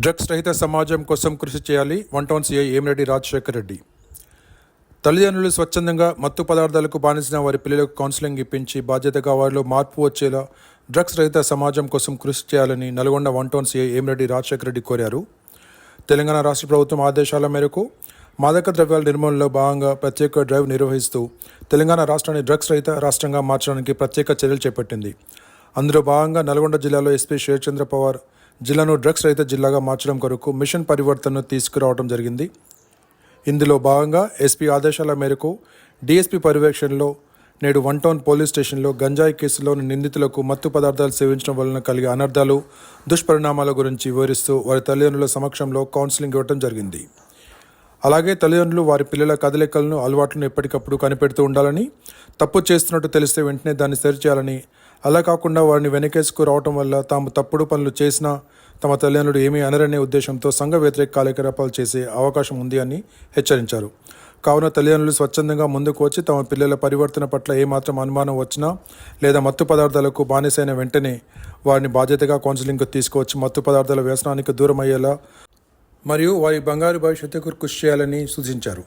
Drugs రహిత సమాజం కోసం కృషి చేయాలి. 1 టౌన్ సీఐ ఏమిరెడ్డి రాజశేఖర్ రెడ్డి. తల్లిదండ్రులు స్వచ్ఛందంగా మత్తు పదార్థాలకు బానిసిన వారి పిల్లలకు కౌన్సిలింగ్ ఇప్పించి బాధ్యతగా వారిలో మార్పు వచ్చేలా డ్రగ్స్ రహిత సమాజం కోసం కృషి చేయాలని నల్గొండ 1 టౌన్ సీఐ ఏమిరెడ్డి రాజశేఖర్ రెడ్డి కోరారు. తెలంగాణ రాష్ట్ర ప్రభుత్వం ఆదేశాల మేరకు మాదక ద్రవ్యాల నిర్మూలనలో భాగంగా ప్రత్యేక డ్రైవ్ నిర్వహిస్తూ తెలంగాణ రాష్ట్రాన్ని డ్రగ్స్ రహిత రాష్ట్రంగా మార్చడానికి ప్రత్యేక చర్యలు చేపట్టింది. అందులో భాగంగా నల్గొండ జిల్లాలో ఎస్పీ శేర్చంద్ర పవార్ జిల్లాను డ్రగ్స్ రహిత జిల్లాగా మార్చడం కొరకు మిషన్ పరివర్తనను తీసుకురావడం జరిగింది. ఇందులో భాగంగా ఎస్పీ ఆదేశాల మేరకు డీఎస్పీ పర్యవేక్షణలో నేడు 1 టౌన్ పోలీస్ స్టేషన్లో గంజాయి కేసులోని నిందితులకు మత్తు పదార్థాలు సేవించడం వలన కలిగే అనర్థాలు, దుష్పరిణామాల గురించి వివరిస్తూ వారి తల్లిదండ్రుల సమక్షంలో కౌన్సిలింగ్ ఇవ్వడం జరిగింది. అలాగే తల్లిదండ్రులు వారి పిల్లల కదలికలను, అలవాట్లను ఎప్పటికప్పుడు కనిపెడుతూ ఉండాలని, తప్పు చేస్తున్నట్టు తెలిస్తే వెంటనే దాన్ని సరిచేయాలని, అలా కాకుండా వారిని వెనకేసుకు రావటం వల్ల తాము తప్పుడు పనులు చేసినా తమ తల్లిదండ్రులు ఏమీ అనరనే ఉద్దేశంతో సంఘ వ్యతిరేక కార్యకలాపాలు చేసే అవకాశం ఉంది అని హెచ్చరించారు. కావున తల్లిదండ్రులు స్వచ్ఛందంగా ముందుకు వచ్చి తమ పిల్లల పరివర్తన పట్ల ఏమాత్రం అనుమానం వచ్చినా లేదా మత్తు పదార్థాలకు బానిసైన వెంటనే వారిని బాధ్యతగా కౌన్సిలింగ్కు తీసుకువచ్చి మత్తు పదార్థాల వ్యసనానికి దూరం అయ్యేలా మరియు వారి బంగారు భవిష్యత్తుకు కృషి చేయాలని సూచించారు.